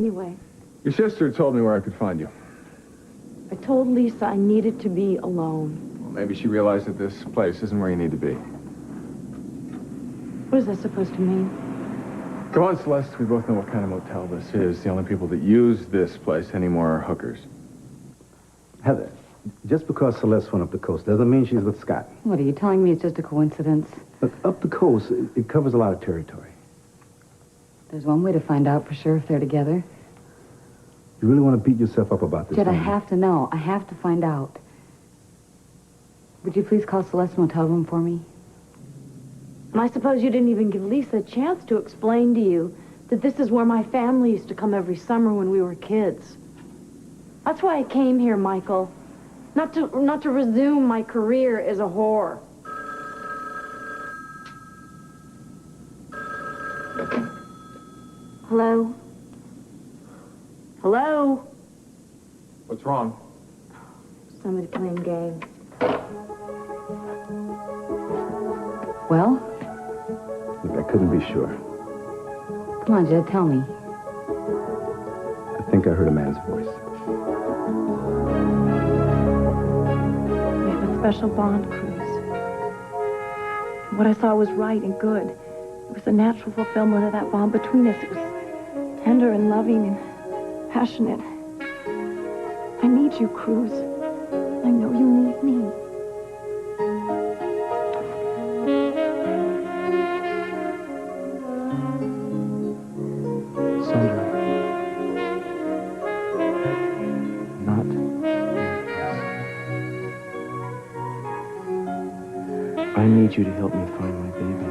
Anyway. Your sister told me where I could find you. I told Lisa I needed to be alone. Well, maybe she realized that this place isn't where you need to be. What is that supposed to mean? Come on, Celeste. We both know what kind of motel this is. The only people that use this place anymore are hookers. Heather, just because Celeste went up the coast doesn't mean she's with Scott. What, are you telling me it's just a coincidence? Look, up the coast, it covers a lot of territory. There's one way to find out for sure if they're together. You really want to beat yourself up about this? Jed, I have to know. I have to find out. Would you please call Celeste Motel Room for me? And I suppose you didn't even give Lisa a chance to explain to you that this is where my family used to come every summer when we were kids. That's why I came here, Michael. Not to resume my career as a whore. Hello? Hello? What's wrong? Somebody playing games. Well? Look, I couldn't be sure. Come on, Jed, tell me. I think I heard a man's voice. We have a special bond cruise. What I saw was right and good. It was the natural fulfillment of that bond between us. It was tender and loving and passionate. I need you, Cruz. I know you need me. Sandra. Not. I need you to help me find my baby.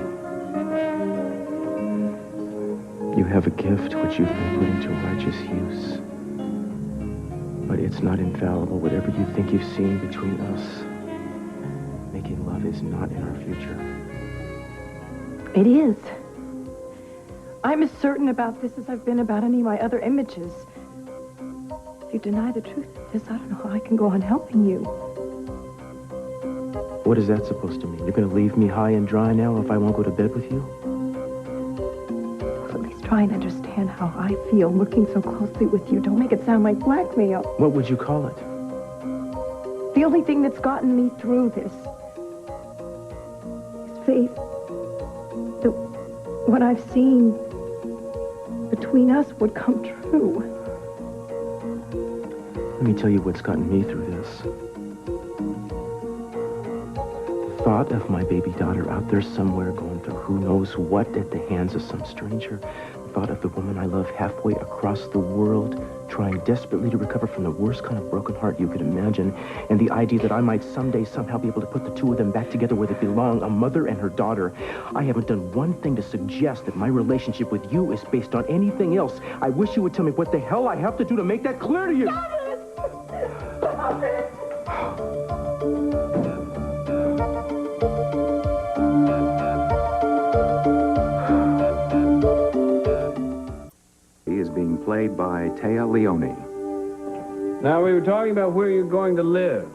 You have a gift which you can put into righteous use. But it's not infallible. Whatever you think you've seen between us, making love is not in our future. It is. I'm as certain about this as I've been about any of my other images. If you deny the truth of this, I don't know how I can go on helping you. What is that supposed to mean? You're going to leave me high and dry now if I won't go to bed with you? Well, at least try and understand how I feel working so closely with you. Don't make it sound like blackmail. What would you call it? The only thing that's gotten me through this is faith that what I've seen between us would come true. Let me tell you what's gotten me through this. The thought of my baby daughter out there somewhere going through who knows what at the hands of some stranger. The thought of the woman I love halfway across the world, trying desperately to recover from the worst kind of broken heart you could imagine. And the idea that I might someday somehow be able to put the two of them back together where they belong, a mother and her daughter. I haven't done one thing to suggest that my relationship with you is based on anything else. I wish you would tell me what the hell I have to do to make that clear to you. Stop it! Stop it! He is being played by Téa Leone. Now, we were talking about where you're going to live.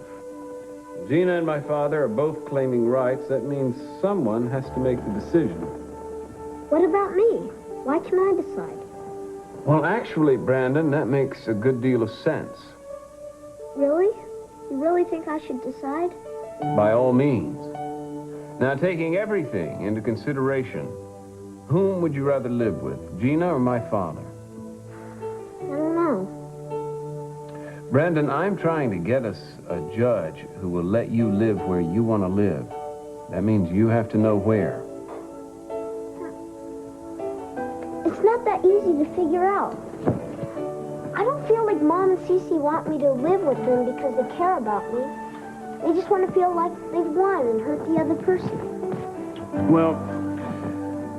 Gina and my father are both claiming rights. That means someone has to make the decision. What about me? Why can't I decide? Well, actually, Brandon, that makes a good deal of sense. Really? You really think I should decide? By all means. Now, taking everything into consideration, whom would you rather live with, Gina or my father? I don't know. Brandon, I'm trying to get us a judge who will let you live where you want to live. That means you have to know where. It's not that easy to figure out. I don't feel like Mom and Cece want me to live with them because they care about me. They just want to feel like they've won and hurt the other person. Well,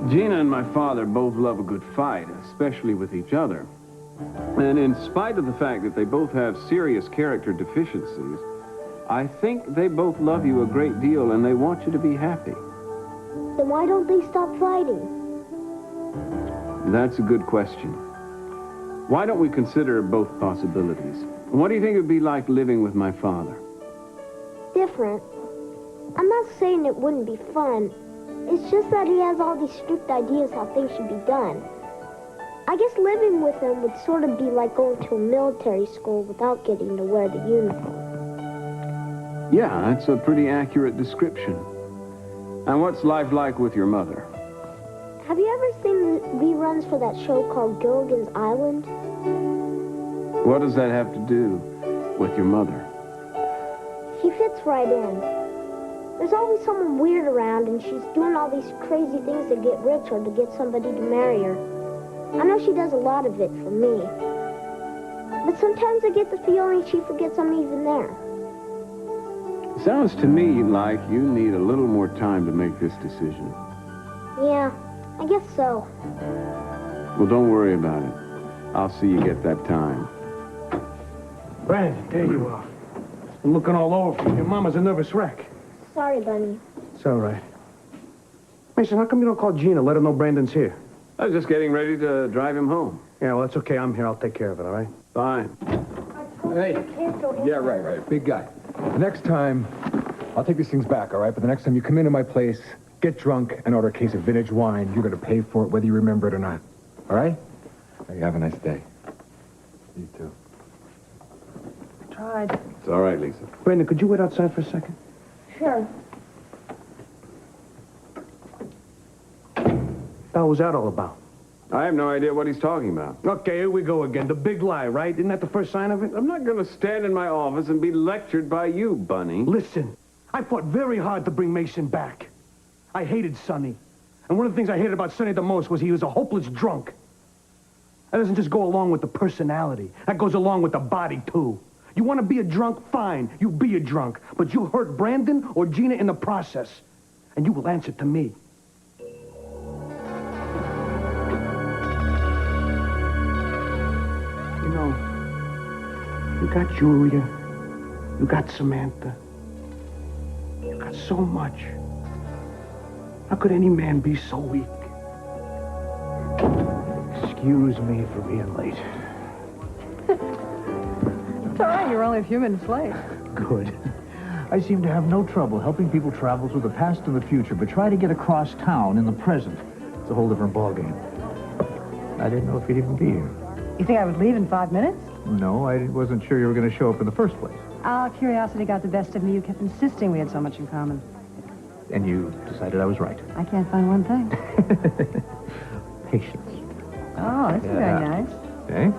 Gina and my father both love a good fight, especially with each other. And in spite of the fact that they both have serious character deficiencies, I think they both love you a great deal and they want you to be happy. Then why don't they stop fighting? That's a good question. Why don't we consider both possibilities? What do you think it would be like living with my father? Different. I'm not saying it wouldn't be fun. It's just that he has all these strict ideas how things should be done. I guess living with them would sort of be like going to a military school without getting to wear the uniform. Yeah, that's a pretty accurate description. And what's life like with your mother? Have you ever seen the reruns for that show called Gilligan's Island? What does that have to do with your mother? She fits right in. There's always someone weird around, and she's doing all these crazy things to get rich or to get somebody to marry her. I know she does a lot of it for me. But sometimes I get the feeling she forgets I'm even there. Sounds to me like you need a little more time to make this decision. Yeah, I guess so. Well, don't worry about it. I'll see you get that time. Brandon, there you are. I'm looking all over for you. Your mama's a nervous wreck. Sorry, Bunny. It's all right. Mason, how come you don't call Gina? Let her know Brandon's here. I was just getting ready to drive him home. Yeah, well, that's okay. I'm here. I'll take care of it, all right? Fine. Hey. Yeah, right. Big guy. The next time, I'll take these things back, all right? But the next time you come into my place, get drunk and order a case of vintage wine, you're going to pay for it whether you remember it or not. All right? Hey, have a nice day. You too. Tried. It's all right, Lisa. Brandon, could you wait outside for a second? Sure. What was that all about? I have no idea what he's talking about. Okay, here we go again. The big lie, right? Isn't that the first sign of it? I'm not going to stand in my office and be lectured by you, Bunny. Listen, I fought very hard to bring Mason back. I hated Sonny. And one of the things I hated about Sonny the most was he was a hopeless drunk. That doesn't just go along with the personality. That goes along with the body, too. You want to be a drunk? Fine, you be a drunk. But you hurt Brandon or Gina in the process. And you will answer to me. You know, you got Julia, you got Samantha, you got so much. How could any man be so weak? Excuse me for being late. It's all right, you're only a few minutes late. Good. I seem to have no trouble helping people travel through the past and the future, but try to get across town in the present. It's a whole different ballgame. I didn't know if you'd even be here. You think I would leave in 5 minutes? No, I wasn't sure you were going to show up in the first place. Curiosity got the best of me. You kept insisting we had so much in common. And you decided I was right. I can't find one thing. Patience. Oh, that's very nice. Okay.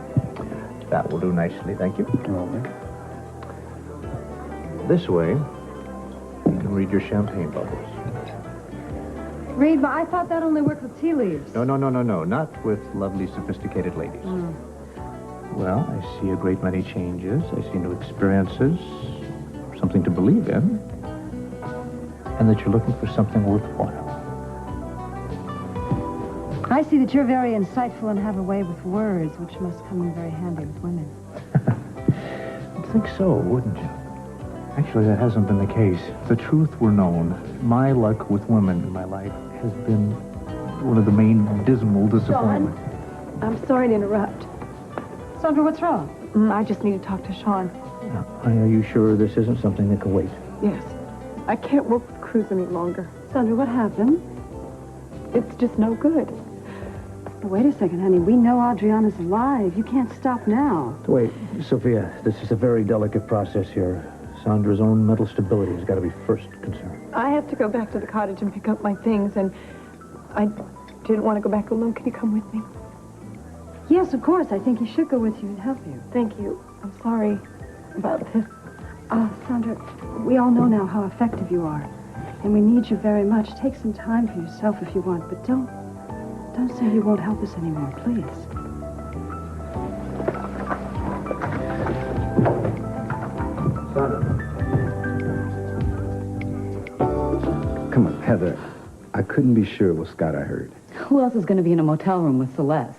That will do nicely, thank you. This way, you can read your champagne bubbles. Read, but I thought that only worked with tea leaves. No. Not with lovely, sophisticated ladies. Well, I see a great many changes. I see new experiences, something to believe in, and that you're looking for something worthwhile. I see that you're very insightful and have a way with words, which must come in very handy with women. You'd think so, wouldn't you? Actually, that hasn't been the case. If the truth were known, my luck with women in my life has been one of the main dismal disappointments. Sean, I'm sorry to interrupt. Sandra, what's wrong? I just need to talk to Sean. Now, honey, are you sure this isn't something that can wait? Yes. I can't work with Cruz any longer. Sandra, what happened? It's just no good. Wait a second, honey. We know Adriana's alive. You can't stop now. Wait, Sophia, this is a very delicate process here. Sandra's own mental stability has got to be first concern. I have to go back to the cottage and pick up my things, and I didn't want to go back alone. Can you come with me? Yes, of course. I think he should go with you and help you. Thank you. I'm sorry about this. Sandra, we all know now how effective you are, and we need you very much. Take some time for yourself if you want, but don't say you won't help us anymore, please. Come on, Heather. I couldn't be sure it was Scott I heard. Who else is going to be in a motel room with Celeste?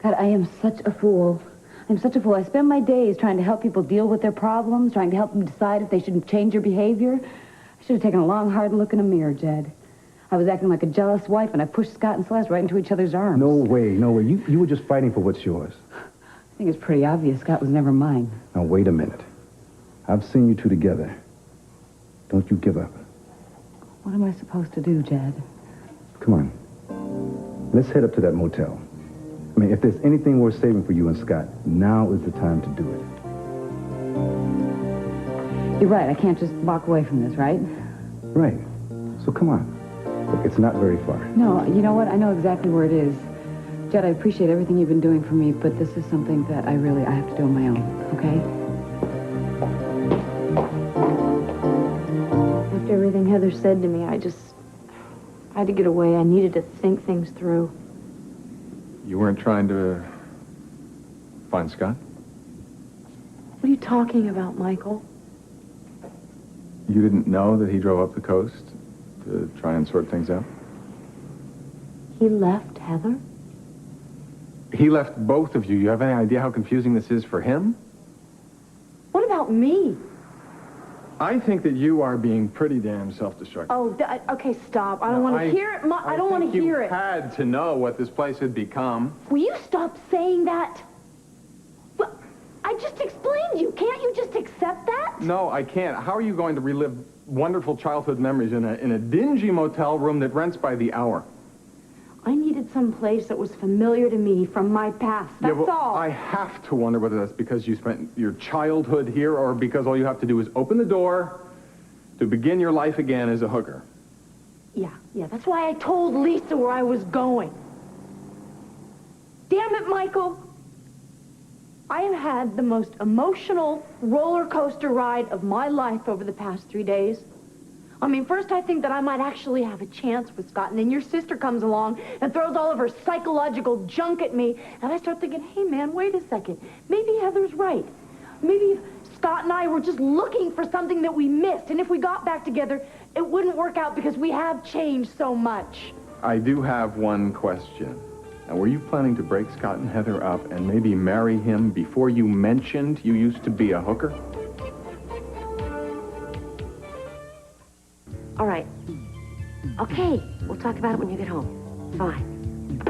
God, I am such a fool. I'm such a fool. I spend my days trying to help people deal with their problems, trying to help them decide if they should change their behavior. I should have taken a long, hard look in a mirror, Jed. I was acting like a jealous wife, and I pushed Scott and Celeste right into each other's arms. No way. You were just fighting for what's yours. I think it's pretty obvious Scott was never mine. Now, wait a minute. I've seen you two together. Don't you give up. What am I supposed to do, Jed? Come on. Let's head up to that motel. I mean, if there's anything worth saving for you and Scott, now is the time to do it. You're right. I can't just walk away from this, right? Right. So come on. Look, it's not very far. No, you know what? I know exactly where it is. Jed, I appreciate everything you've been doing for me, but this is something that I have to do on my own, okay? After everything Heather said to me, I had to get away. I needed to think things through. You weren't trying to find Scott? What are you talking about, Michael? You didn't know that he drove up the coast to try and sort things out? He left Heather? He left both of you. You have any idea how confusing this is for him? What about me? I think that you are being pretty damn self-destructive. Oh, okay, stop. I don't want to hear it. I don't want to hear it. You had to know what this place had become. Will you stop saying that? Well, I just explained you. Can't you just accept that? No, I can't. How are you going to relive wonderful childhood memories in a dingy motel room that rents by the hour? I needed some place that was familiar to me from my past. That's all. I have to wonder whether that's because you spent your childhood here or because all you have to do is open the door to begin your life again as a hooker. Yeah, that's why I told Lisa where I was going. Damn it, Michael. I have had the most emotional roller coaster ride of my life over the past 3 days. I mean, first I think that I might actually have a chance with Scott, and then your sister comes along and throws all of her psychological junk at me, and I start thinking, hey, man, wait a second. Maybe Heather's right. Maybe Scott and I were just looking for something that we missed, and if we got back together, it wouldn't work out because we have changed so much. I do have one question. Now, were you planning to break Scott and Heather up and maybe marry him before you mentioned you used to be a hooker? All right. Okay, we'll talk about it when you get home. Fine.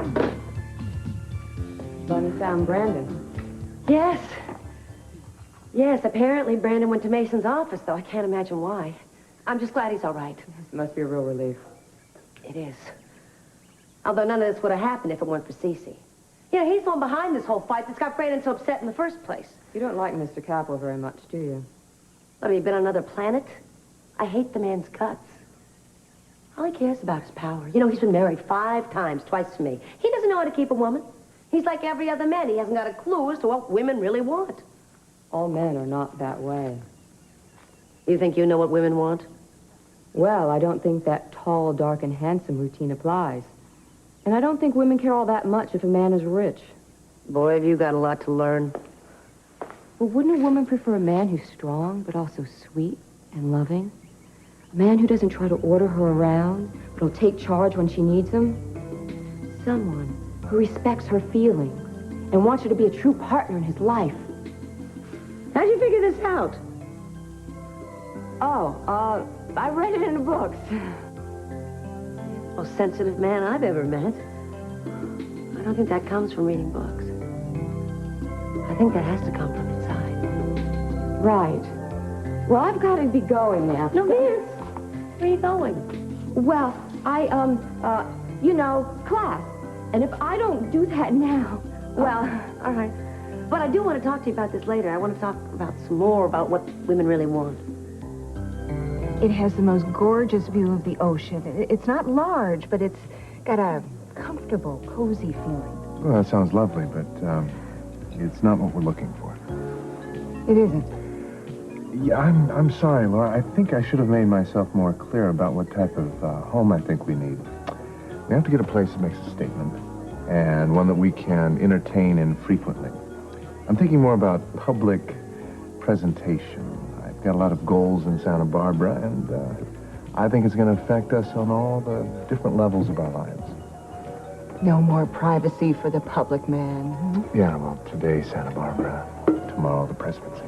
Funny found Brandon. Yes. Yes, apparently Brandon went to Mason's office, though I can't imagine why. I'm just glad he's all right. This must be a real relief. It is. Although none of this would have happened if it weren't for Cece. You know, he's the one behind this whole fight that's got Brandon so upset in the first place. You don't like Mr. Capel very much, do you? What, have you been on another planet? I hate the man's guts. All he cares about is power. You know, he's been married 5 times, twice to me. He doesn't know how to keep a woman. He's like every other man. He hasn't got a clue as to what women really want. All men are not that way. You think you know what women want? Well, I don't think that tall, dark, and handsome routine applies. And I don't think women care all that much if a man is rich. Boy, have you got a lot to learn. Well, wouldn't a woman prefer a man who's strong, but also sweet and loving? A man who doesn't try to order her around, but will take charge when she needs him? Someone who respects her feelings and wants her to be a true partner in his life. How'd you figure this out? I read it in the books. Most sensitive man I've ever met. I don't think that comes from reading books. I think that has to come from inside. Right. Well, I've got to be going now. No, Vince. Where are you going? Well, you know, class. And if I don't do that now, well... all right. But I do want to talk to you about this later. I want to talk about some more about what women really want. It has the most gorgeous view of the ocean. It's not large, but it's got a comfortable, cozy feeling. Well, that sounds lovely, but it's not what we're looking for. It isn't. Yeah, I'm sorry, Laura. I think I should have made myself more clear about what type of home I think we need. We have to get a place that makes a statement, and one that we can entertain in frequently. I'm thinking more about public presentation. I've got a lot of goals in Santa Barbara, and I think it's going to affect us on all the different levels of our lives. No more privacy for the public man. Hmm? Yeah, well, today Santa Barbara, tomorrow the presidency.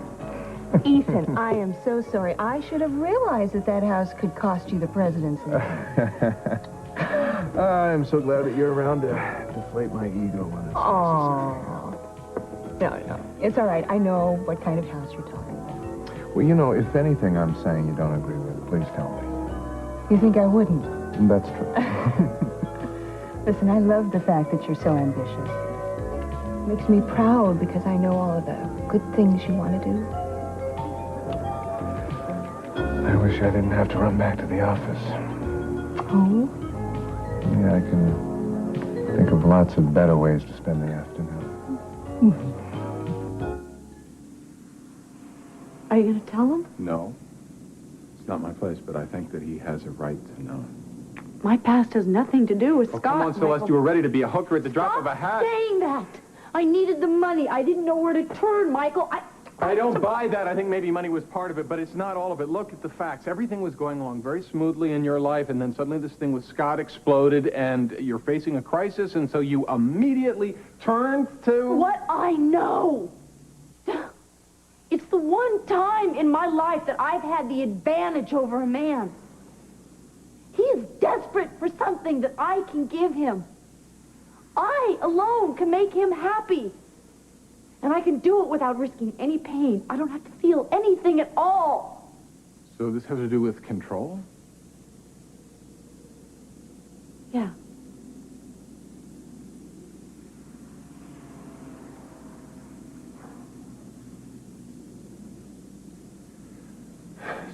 Ethan, I am so sorry. I should have realized that house could cost you the presidency. I'm so glad that you're around to deflate my ego when it's necessary. No. It's all right. I know what kind of house you're talking about. Well, you know, if anything I'm saying you don't agree with, please tell me. You think I wouldn't? That's true. Listen, I love the fact that you're so ambitious. Makes me proud because I know all of the good things you want to do. I wish I didn't have to run back to the office. Oh? Yeah, I can think of lots of better ways to spend the afternoon. Are you going to tell him? No. It's not my place, but I think that he has a right to know. My past has nothing to do with Scott. Come on, Celeste, you were ready to be a hooker at the drop of a Stop hat. saying that. I needed the money. I didn't know where to turn, Michael. I don't buy that. I think maybe money was part of it, but it's not all of it. Look at the facts. Everything was going along very smoothly in your life, and then suddenly this thing with Scott exploded, and you're facing a crisis, and so you immediately turned to... What I know. It's the one time in my life that I've had the advantage over a man. He is desperate for something that I can give him. I alone can make him happy. And I can do it without risking any pain. I don't have to feel anything at all. So this has to do with control? Yeah.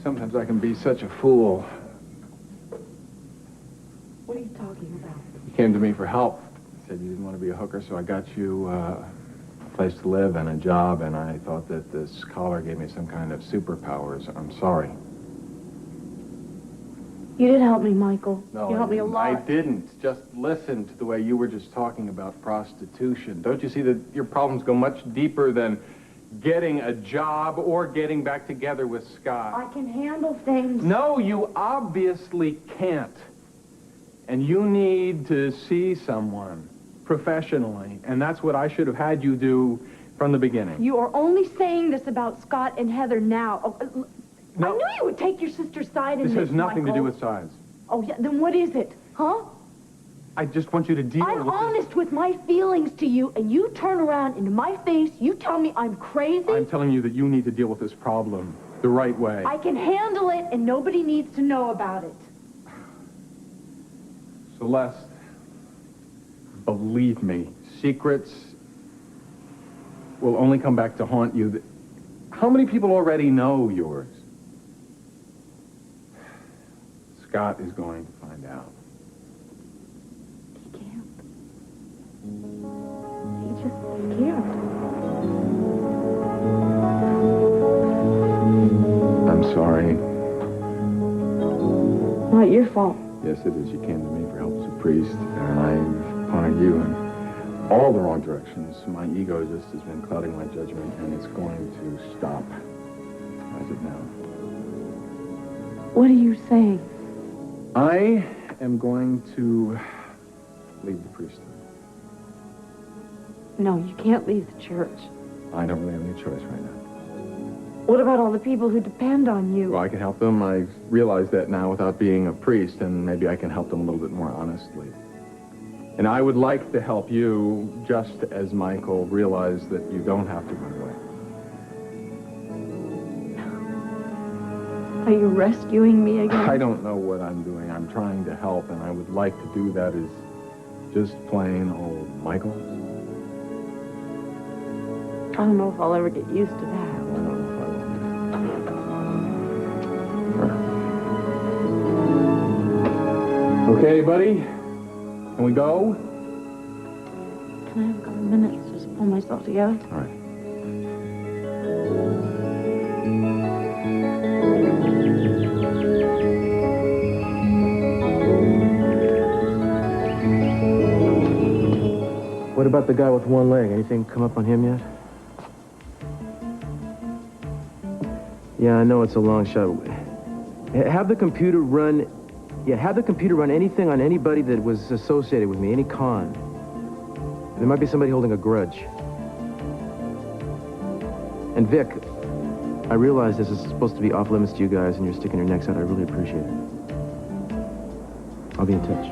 Sometimes I can be such a fool. What are you talking about? You came to me for help. Said you didn't want to be a hooker, so I got you a place to live and a job, and I thought that this collar gave me some kind of superpowers. I'm sorry. You did help me, Michael. No, you helped me a lot. I didn't. Just listen to the way you were just talking about prostitution. Don't you see that your problems go much deeper than getting a job or getting back together with Scott? I can handle things. No, you obviously can't. And you need to see someone professionally, and that's what I should have had you do from the beginning. You are only saying this about Scott and Heather now. Oh, no. I knew you would take your sister's side in This this, has nothing to do Michael. with sides. Oh, yeah, then what is it? Huh? I just want you to deal I'm with honest with my feelings to you, and you turn around into my face, you tell me I'm crazy. I'm telling you that you need to deal with this problem the right way. I can handle it, and nobody needs to know about it. Celeste, believe me, secrets will only come back to haunt you. How many people already know yours? Scott is going to find out. He can't. He just can't. I'm sorry. Not your fault. Yes, it is. You came to me for help as a priest, and I've pointed you in all the wrong directions. My ego just has been clouding my judgment, and it's going to stop as of now. What are you saying? I am going to leave the priesthood. No, you can't leave the church. I don't really have any choice right now. What about all the people who depend on you? Well, I can help them. I realize that now without being a priest, and maybe I can help them a little bit more honestly. And I would like to help you just as Michael realized that you don't have to run away. Are you rescuing me again? I don't know what I'm doing. I'm trying to help, and I would like to do that as just plain old Michael. I don't know if I'll ever get used to that. Okay, buddy? Can we go? Can I have a couple minutes to just pull myself together? All right. What about the guy with one leg? Anything come up on him yet? Yeah, I know it's a long shot. Have the computer run... Yeah, have the computer run anything on anybody that was associated with me, any con. There might be somebody holding a grudge. And Vic, I realize this is supposed to be off limits to you guys and you're sticking your necks out. I really appreciate it. I'll be in touch.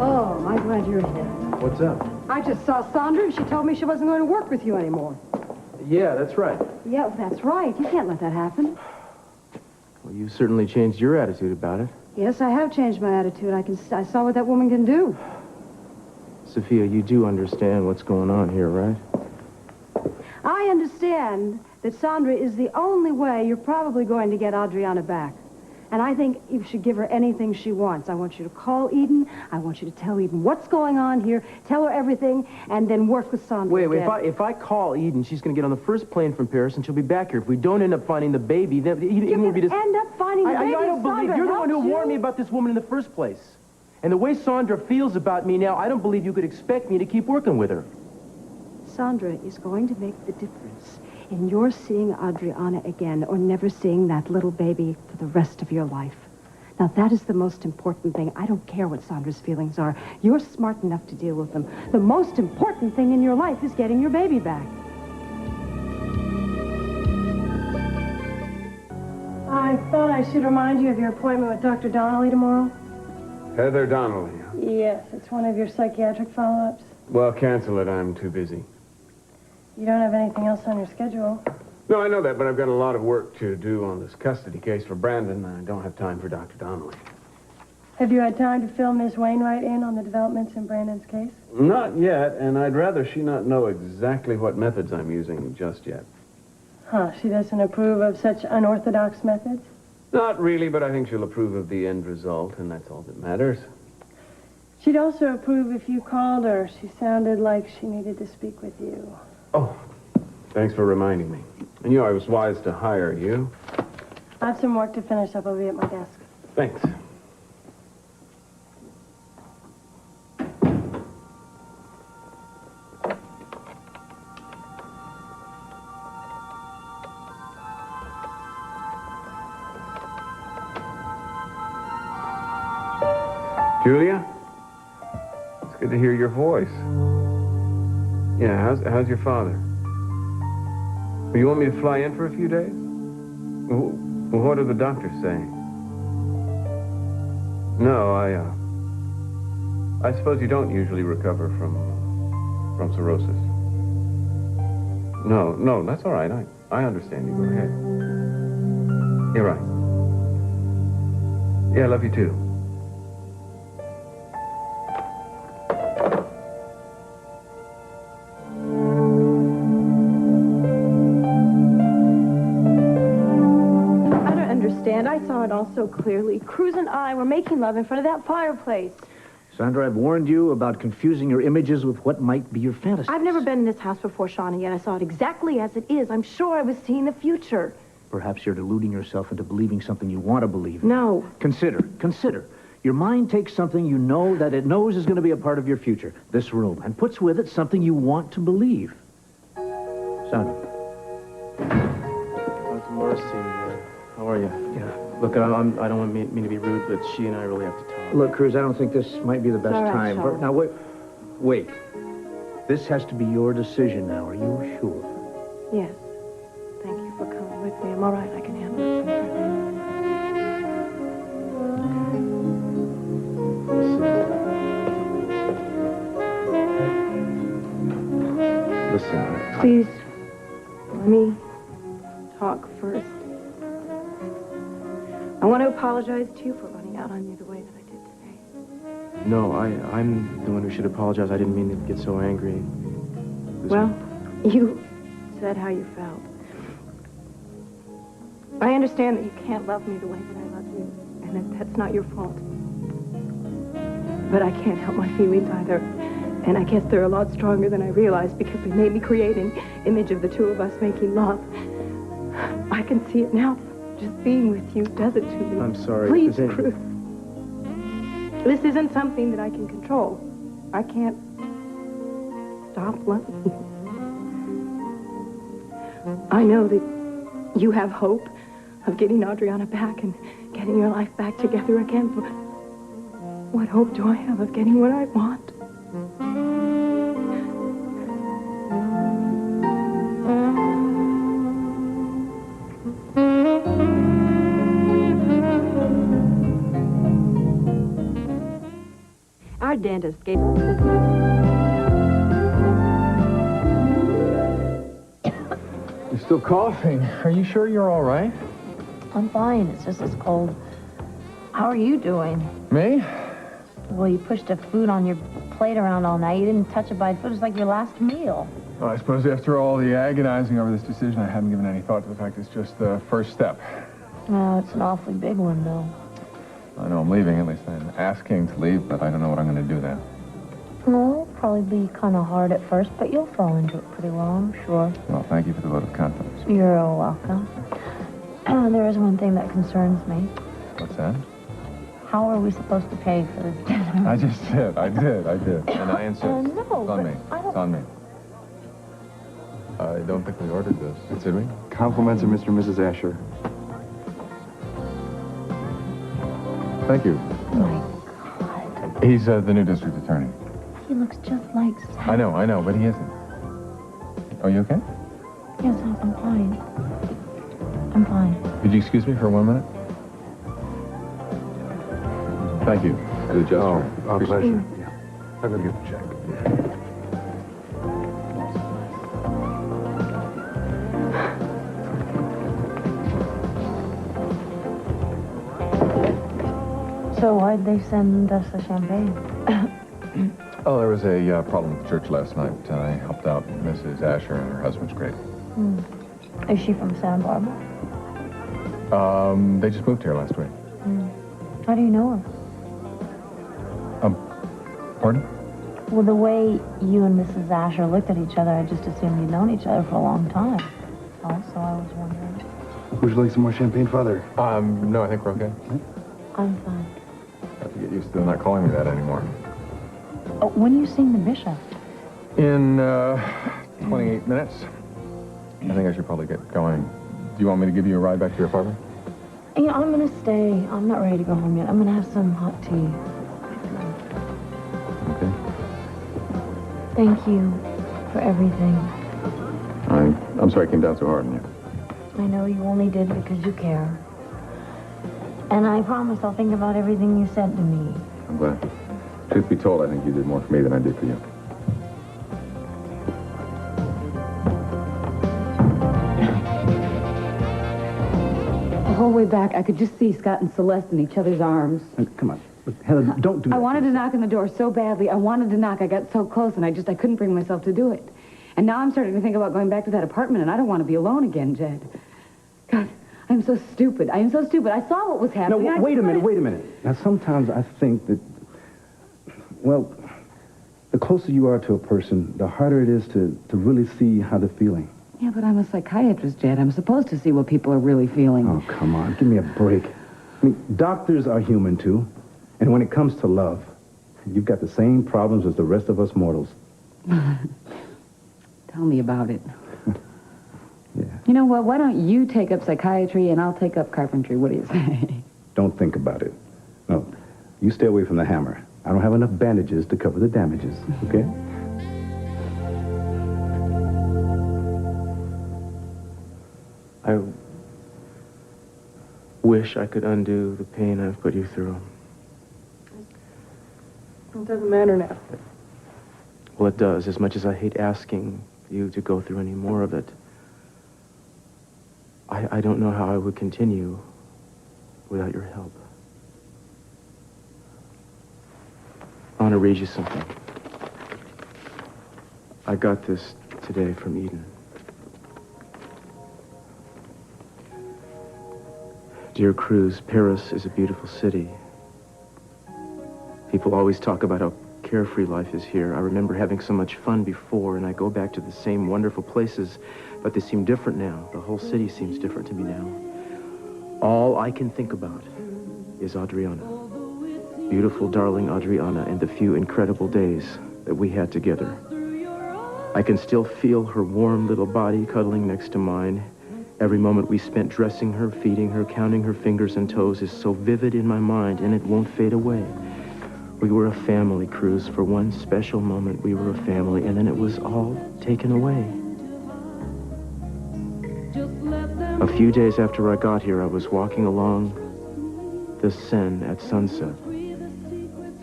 Oh, I'm glad you're here. What's up? I just saw Sandra, and she told me she wasn't going to work with you anymore. Yeah, that's right. Yeah, that's right. You can't let that happen. Well, you certainly changed your attitude about it. Yes, I have changed my attitude. I saw what that woman can do. Sophia, you do understand what's going on here, right? I understand that Sandra is the only way you're probably going to get Adriana back. And I think you should give her anything she wants. I want you to call Eden. I want you to tell Eden what's going on here, tell her everything, and then work with Sandra. Wait, if I call Eden, she's going to get on the first plane from Paris, and she'll be back here. If we don't end up finding the baby, then Eden will be just... end up finding the baby. I don't believe... You're the one who warned me about this woman in the first place. And the way Sandra feels about me now, I don't believe you could expect me to keep working with her. Sandra is going to make the difference in your seeing Adriana again or never seeing that little baby for the rest of your life. Now, that is the most important thing. I don't care what Sandra's feelings are. You're smart enough to deal with them. The most important thing in your life is getting your baby back. I thought I should remind you of your appointment with Dr. Donnelly tomorrow. Heather Donnelly. Yes, it's one of your psychiatric follow-ups. Well, cancel it. I'm too busy. You don't have anything else on your schedule. No, I know that, but I've got a lot of work to do on this custody case for Brandon. I don't have time for Dr. Donnelly. Have you had time to fill Miss Wainwright in on the developments in Brandon's case? Not yet, and I'd rather she not know exactly what methods I'm using just yet. Huh, she doesn't approve of such unorthodox methods? Not really, but I think she'll approve of the end result, and that's all that matters. She'd also approve if you called her. She sounded like she needed to speak with you. Oh, thanks for reminding me. I knew I was wise to hire you. I have some work to finish up. I'll be at my desk. Thanks. Julia? It's good to hear your voice. Yeah, how's your father? Well, you want me to fly in for a few days? Well, what are the doctors saying? No, I suppose you don't usually recover from cirrhosis. No, that's all right. I understand you. Go ahead. You're right. Yeah, I love you too. I saw it all so clearly. Cruz and I were making love in front of that fireplace. Sandra, I've warned you about confusing your images with what might be your fantasies. I've never been in this house before, Shawnee, yet I saw it exactly as it is. I'm sure I was seeing the future. Perhaps you're deluding yourself into believing something you want to believe. No. Consider. Your mind takes something you know that it knows is going to be a part of your future, this room, and puts with it something you want to believe. Sandra. It's Marcy. How are you? Yeah. Look, I don't mean to be rude, but she and I really have to talk. Look, Cruz, I don't think this might be the best time. Sean. Now, wait. This has to be your decision now. Are you sure? Yes. Thank you for coming with me. I'm all right. I can handle it. Listen. Please, let me talk first. I want to apologize to you for running out on you the way that I did today. No, I'm the one who should apologize. I didn't mean to get so angry. Well, you said how you felt. I understand that you can't love me the way that I love you, and that's not your fault. But I can't help my feelings either. And I guess they're a lot stronger than I realized because they made me create an image of the two of us making love. I can see it now. Just being with you does it to me. I'm sorry. Please, Cruz. This isn't something that I can control. I can't stop loving you. I know that you have hope of getting Adriana back and getting your life back together again, but what hope do I have of getting what I want? Our dentist gave us this. You're still coughing. Are you sure you're all right? I'm fine. It's just it's cold. How are you doing? Me? Well, you pushed the food on your plate around all night. You didn't touch a bite of food. It was like your last meal. Well, I suppose after all the agonizing over this decision, I haven't given any thought to the fact it's just the first step. Oh, it's an awfully big one, though. I know I'm leaving, at least I'm asking to leave, but I don't know what I'm going to do there. Well, it'll probably be kind of hard at first, but you'll fall into it pretty well, I'm sure. Well, thank you for the vote of confidence. You're welcome. There is one thing that concerns me. What's that? How are we supposed to pay for this dinner? I just did. I did. And I insist. No, it's on me. It's on me. I don't think we ordered this. Did we? Compliments of Mr. and Mrs. Asher. Thank you. My God. He's the new district attorney. He looks just like Sam. I know, but he isn't. Are you okay? Yes, I'm fine. I'm fine. Could you excuse me for 1 minute? Thank you. Good job. Oh, our pleasure. Yeah. I'm going to get the check. So why'd they send us the champagne? Oh, there was a problem at the church last night. I helped out Mrs. Asher and her husband's great. Is she from Santa Barbara? They just moved here last week. How do you know her? Pardon? Well, the way you and Mrs. Asher looked at each other, I just assumed you'd known each other for a long time. Also, I was wondering. Would you like some more champagne, Father? No, I think we're okay. I'm fine. I have to get used to them not calling me that anymore. Oh, when are you seeing the bishop? In 28 minutes. I think I should probably get going. Do you want me to give you a ride back to your apartment? Yeah, I'm gonna stay. I'm not ready to go home yet. I'm gonna have some hot tea. Okay. Thank you for everything. I'm sorry I came down so hard on you. I know you only did because you care. And I promise I'll think about everything you said to me. I'm glad. Truth be told, I think you did more for me than I did for you. The whole way back, I could just see Scott and Celeste in each other's arms. Come on. Look, Heather, don't do that. I wanted to knock on the door so badly. I wanted to knock. I got so close, and I couldn't bring myself to do it. And now I'm starting to think about going back to that apartment, and I don't want to be alone again, Jed. God, I'm so stupid. I am so stupid. I saw what was happening. No, wait a minute. Now, sometimes I think that, well, the closer you are to a person, the harder it is to really see how they're feeling. Yeah, but I'm a psychiatrist, Jed. I'm supposed to see what people are really feeling. Oh, come on. Give me a break. I mean, doctors are human, too. And when it comes to love, you've got the same problems as the rest of us mortals. Tell me about it. Yeah. You know what? Why don't you take up psychiatry and I'll take up carpentry? What do you say? Don't think about it. No, you stay away from the hammer. I don't have enough bandages to cover the damages, okay? I wish I could undo the pain I've put you through. It doesn't matter now. Well, it does, as much as I hate asking you to go through any more of it. I don't know how I would continue without your help. I want to read you something. I got this today from Eden. Dear Cruz, Paris is a beautiful city. People always talk about how carefree life is here. I remember having so much fun before, and I go back to the same wonderful places, but they seem different now. The whole city seems different to me now. All I can think about is Adriana. Beautiful, darling Adriana, and the few incredible days that we had together. I can still feel her warm little body cuddling next to mine. Every moment we spent dressing her, feeding her, counting her fingers and toes is so vivid in my mind, and it won't fade away. We were a family, Cruz. For one special moment, we were a family, and then it was all taken away. A few days after I got here, I was walking along the Seine at sunset.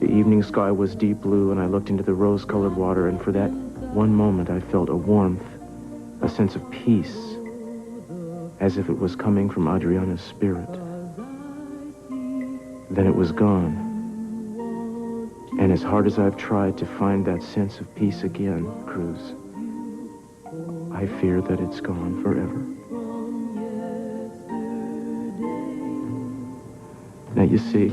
The evening sky was deep blue, and I looked into the rose-colored water, and for that one moment, I felt a warmth, a sense of peace. as if it was coming from Adriana's spirit. Then it was gone. And as hard as I've tried to find that sense of peace again, Cruz, I fear that it's gone forever. Now, you see,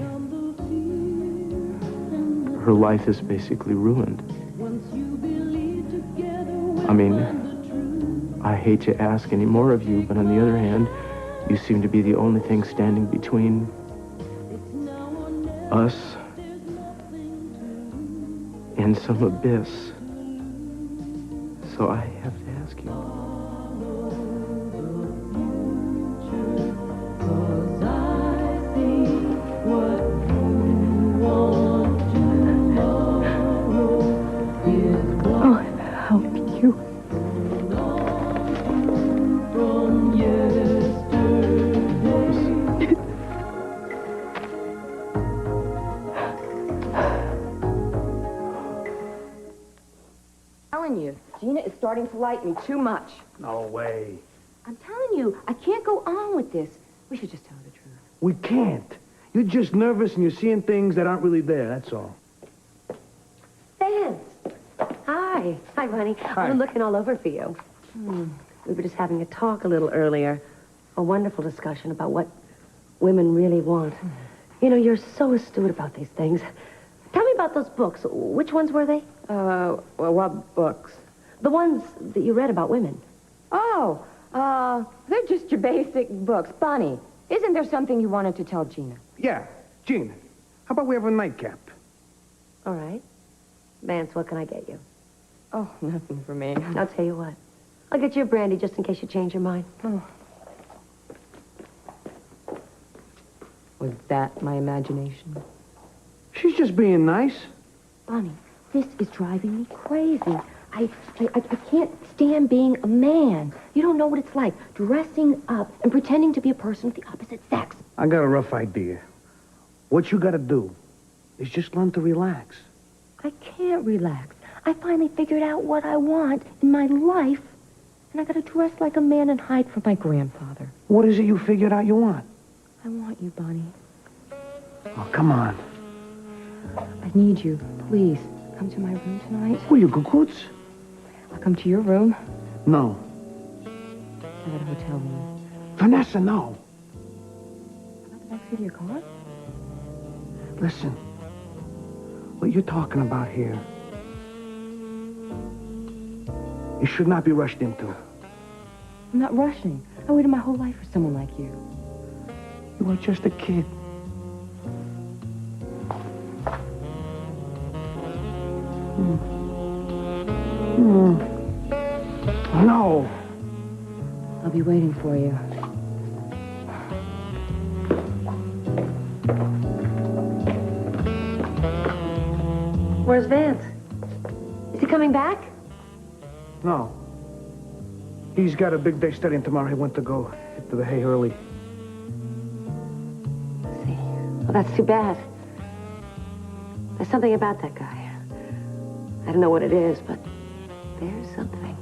her life is basically ruined. I mean, I hate to ask any more of you, but on the other hand, you seem to be the only thing standing between us and some abyss. So I have to ask you. Gina is starting to like me too much. No way. I'm telling you, I can't go on with this. We should just tell her the truth. We can't. You're just nervous and you're seeing things that aren't really there, that's all. Vance. Hi. Hi, honey. Hi. I've been looking all over for you. We were just having a talk a little earlier. A wonderful discussion about what women really want. You know, you're so astute about these things. Tell me about those books. Which ones were they? Well, what books? The ones that you read about women. Oh, they're just your basic books. Bonnie, isn't there something you wanted to tell Gina? Yeah, Gina, how about we have a nightcap? All right. Vance, what can I get you? Oh, nothing for me. I'll tell you what. I'll get you a brandy just in case you change your mind. Oh. Was that my imagination? She's just being nice. Bonnie, this is driving me crazy. I can't stand being a man. You don't know what it's like, dressing up and pretending to be a person of the opposite sex. I got a rough idea. What you gotta do is just learn to relax. I can't relax. I finally figured out what I want in my life, and I gotta dress like a man and hide from my grandfather. What is it you figured out you want? I want you, Bonnie. Oh, come on. I need you. Please, come to my room tonight. Who, you cuckoos? I'll come to your room. No. I got a hotel room. Vanessa, no. About the backseat of your car? Listen, what you're talking about here, you should not be rushed into. I'm not rushing. I waited my whole life for someone like you. You are just a kid. No. I'll be waiting for you. Where's Vance? Is he coming back? No. He's got a big day studying tomorrow. He went to go hit to the hay early. See. Well, that's too bad. There's something about that guy. I don't know what it is, but there's something.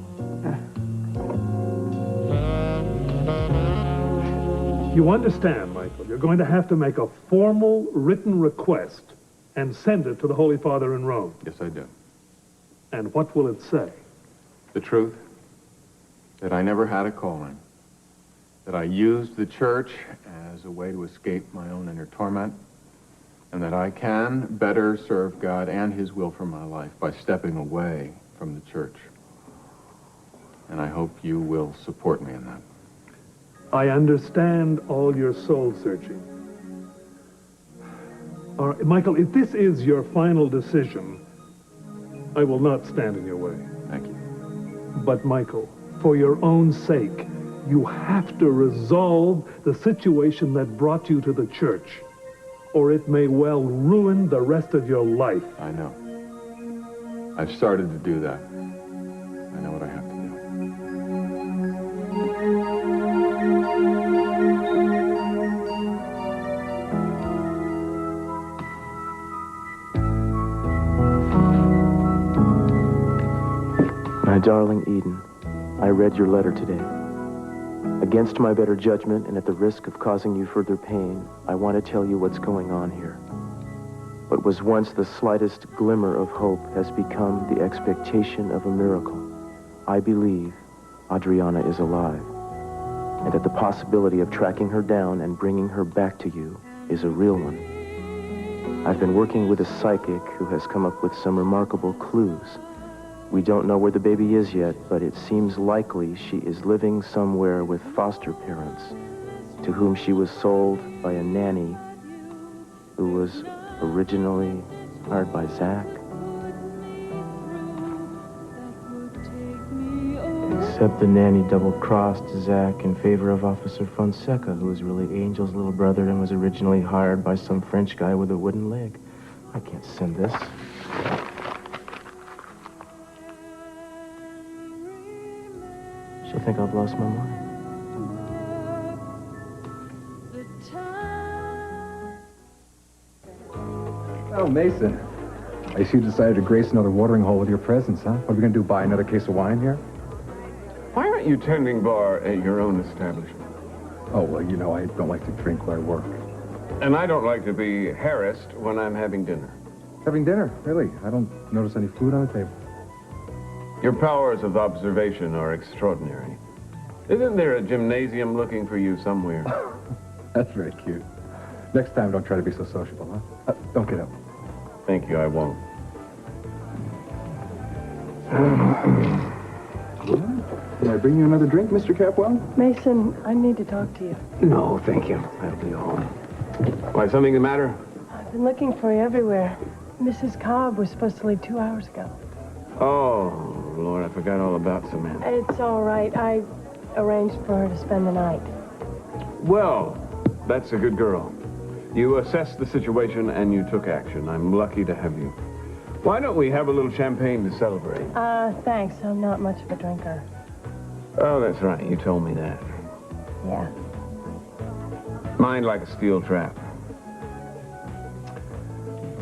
You understand, Michael, you're going to have to make a formal written request and send it to the Holy Father in Rome. Yes, I do. And what will it say? The truth, that I never had a calling, that I used the church as a way to escape my own inner torment, and that I can better serve God and His will for my life by stepping away from the church. And I hope you will support me in that. I understand all your soul searching. All right, Michael, if this is your final decision, I will not stand in your way. Thank you. But, Michael, for your own sake, you have to resolve the situation that brought you to the church, or it may well ruin the rest of your life. I know. I've started to do that. I know what I have to do. My darling Eden, I read your letter today. Against my better judgment and at the risk of causing you further pain, I want to tell you what's going on here. What was once the slightest glimmer of hope has become the expectation of a miracle. I believe Adriana is alive, and that the possibility of tracking her down and bringing her back to you is a real one. I've been working with a psychic who has come up with some remarkable clues. We don't know where the baby is yet, but it seems likely she is living somewhere with foster parents, to whom she was sold by a nanny who was originally hired by Zach. Except the nanny double-crossed Zach in favor of Officer Fonseca, who was really Angel's little brother and was originally hired by some French guy with a wooden leg. I can't send this. She'll think I've lost my mind. Oh, Mason. I see you decided to grace another watering hole with your presence, huh? What are we going to do, buy another case of wine here? Why aren't you tending bar at your own establishment? Oh, well, you know, I don't like to drink where I work. And I don't like to be harassed when I'm having dinner. Having dinner? Really? I don't notice any food on the table. Your powers of observation are extraordinary. Isn't there a gymnasium looking for you somewhere? That's very cute. Next time, don't try to be so sociable, huh? Don't get up. Thank you, I won't. Can I bring you another drink, Mr. Capwell? Mason, I need to talk to you. No, thank you. I'll be home. Why, something the matter? I've been looking for you everywhere. Mrs. Cobb was supposed to leave 2 hours ago. Oh, Lord, I forgot all about Samantha. It's all right. I arranged for her to spend the night. Well, that's a good girl. You assessed the situation and you took action. I'm lucky to have you. Why don't we have a little champagne to celebrate? Thanks. I'm not much of a drinker. Oh, that's right. You told me that. Yeah. Mind like a steel trap.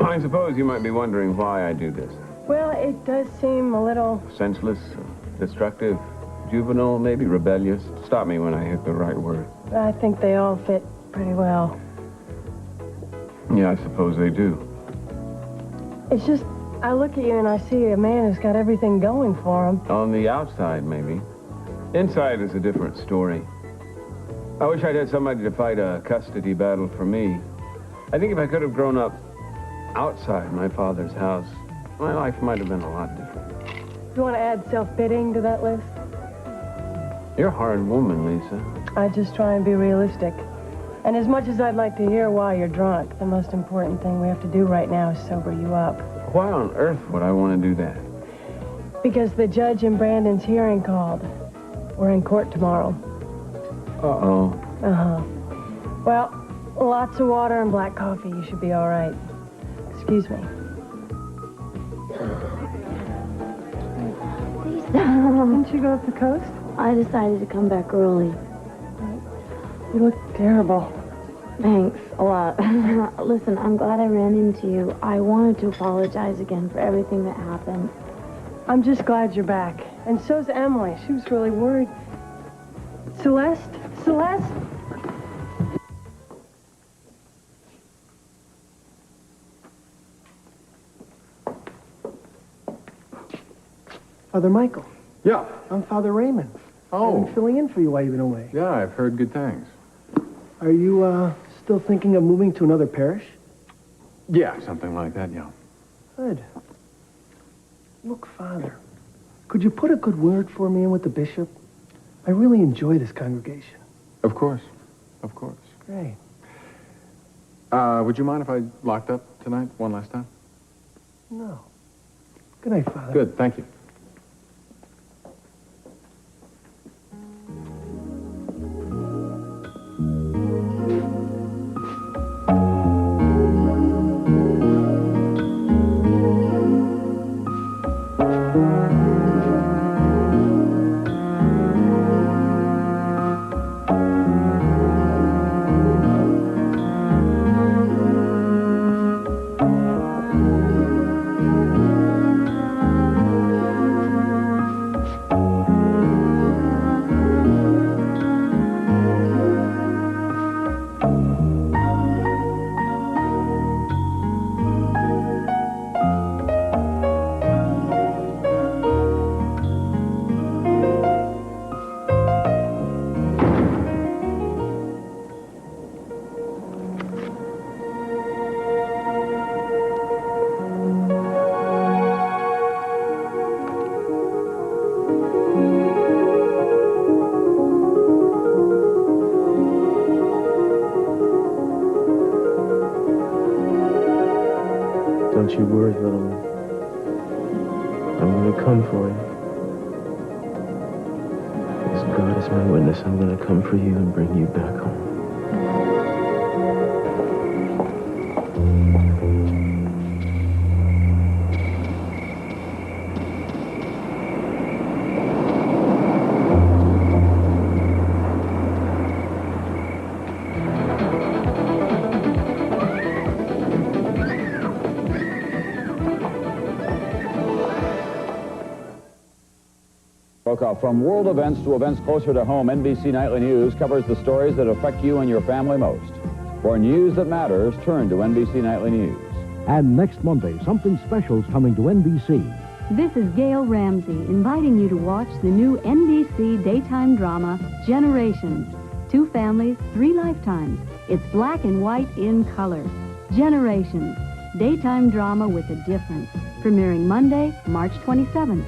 I suppose you might be wondering why I do this. Well, it does seem a little... Senseless, destructive, juvenile, maybe rebellious. Stop me when I hit the right word. I think they all fit pretty well. Yeah, I suppose they do. It's just, I look at you and I see a man who's got everything going for him. On the outside, maybe. Inside is a different story. I wish I'd had somebody to fight a custody battle for me. I think if I could have grown up outside my father's house, my life might have been a lot different. You want to add self-pitying to that list? You're a hard woman, Lisa. I just try and be realistic. And as much as I'd like to hear why you're drunk, the most important thing we have to do right now is sober you up. Why on earth would I want to do that? Because the judge in Brandon's hearing called. We're in court tomorrow. Uh-oh. Uh-huh. Well, lots of water and black coffee. You should be all right. Excuse me. Didn't you go up the coast? I decided to come back early. You look terrible. Thanks a lot. Listen, I'm glad I ran into you. I wanted to apologize again for everything that happened. I'm just glad you're back. And so's Emily. She was really worried. Celeste? Celeste? Father Michael. Yeah. I'm Father Raymond. Oh. I'm filling in for you while you've been away. Yeah, I've heard good things. Are you, still thinking of moving to another parish? Yeah, something like that, yeah. Good. Look, Father, could you put a good word for me in with the bishop? I really enjoy this congregation. Of course. Of course. Great. Would you mind if I locked up tonight one last time? No. Good night, Father. Good, thank you. Don't you worry, little one. I'm gonna come for you. As God is my witness, I'm gonna come for you and bring you back home. From world events to events closer to home, NBC Nightly News covers the stories that affect you and your family most. For news that matters, turn to NBC Nightly News. And next Monday, something special's coming to NBC. This is Gail Ramsey inviting you to watch the new NBC daytime drama, Generations. 2 families, 3 lifetimes. It's black and white in color. Generations. Daytime drama with a difference. Premiering Monday, March 27th.